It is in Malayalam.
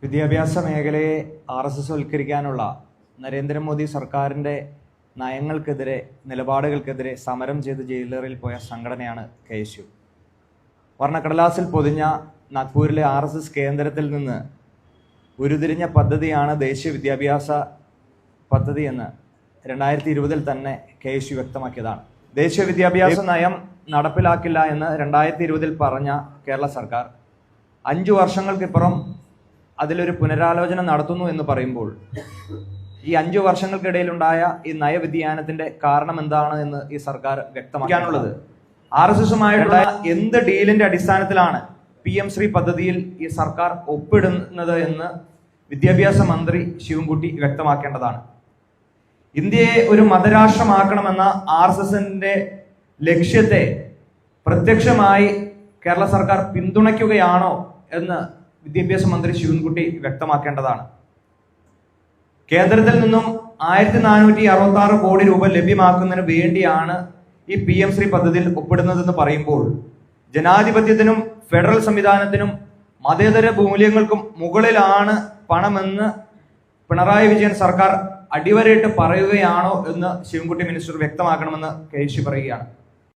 വിദ്യാഭ്യാസ മേഖലയെ RSS വൽക്കരിക്കാനുള്ള നരേന്ദ്രമോദി സർക്കാരിൻ്റെ നയങ്ങൾക്കെതിരെ നിലപാടുകൾക്കെതിരെ സമരം ചെയ്ത് ജയിലറിൽ പോയ സംഘടനയാണ് KSU. വർണ്ണക്കടലാസിൽ പൊതിഞ്ഞ നാഗ്പൂരിലെ RSS കേന്ദ്രത്തിൽ നിന്ന് ഉരുതിരിഞ്ഞ പദ്ധതിയാണ് ദേശീയ വിദ്യാഭ്യാസ പദ്ധതി എന്ന് 2020 തന്നെ KSU വ്യക്തമാക്കിയതാണ്. ദേശീയ വിദ്യാഭ്യാസ നയം നടപ്പിലാക്കില്ല എന്ന് 2020 പറഞ്ഞ കേരള സർക്കാർ 5 വർഷങ്ങൾക്കിപ്പുറം അതിലൊരു പുനരാലോചന നടത്തുന്നു എന്ന് പറയുമ്പോൾ ഈ 5 വർഷങ്ങൾക്കിടയിലുണ്ടായ ഈ നയവ്യതിയാനത്തിന്റെ കാരണം എന്താണ് എന്ന് ഈ സർക്കാർ വ്യക്തമാക്കാനുള്ളത്. RSSുമായിട്ടുള്ള എന്ത് ഡീലിന്റെ അടിസ്ഥാനത്തിലാണ് PM ശ്രീ പദ്ധതിയിൽ ഈ സർക്കാർ ഒപ്പിടുന്നത് എന്ന് വിദ്യാഭ്യാസ മന്ത്രി ശിവൻകുട്ടി വ്യക്തമാക്കേണ്ടതാണ്. ഇന്ത്യയെ ഒരു മതരാഷ്ട്രമാക്കണമെന്ന RSSന്റെ ലക്ഷ്യത്തെ പ്രത്യക്ഷമായി കേരള സർക്കാർ പിന്തുണയ്ക്കുകയാണോ എന്ന് വിദ്യാഭ്യാസ മന്ത്രി ശിവൻകുട്ടി വ്യക്തമാക്കേണ്ടതാണ്. കേന്ദ്രത്തിൽ നിന്നും 1466 കോടി രൂപ ലഭ്യമാക്കുന്നതിന് വേണ്ടിയാണ് ഈ PM ശ്രീ പദ്ധതിയിൽ ഒപ്പിടുന്നതെന്ന് പറയുമ്പോൾ ജനാധിപത്യത്തിനും ഫെഡറൽ സംവിധാനത്തിനും മതേതര മൂല്യങ്ങൾക്കും മുകളിലാണ് പണമെന്ന് പിണറായി വിജയൻ സർക്കാർ അടിവരയിട്ട് പറയുകയാണോ എന്ന് ശിവൻകുട്ടി മിനിസ്റ്റർ വ്യക്തമാക്കണമെന്ന് KSU പറയുകയാണ്.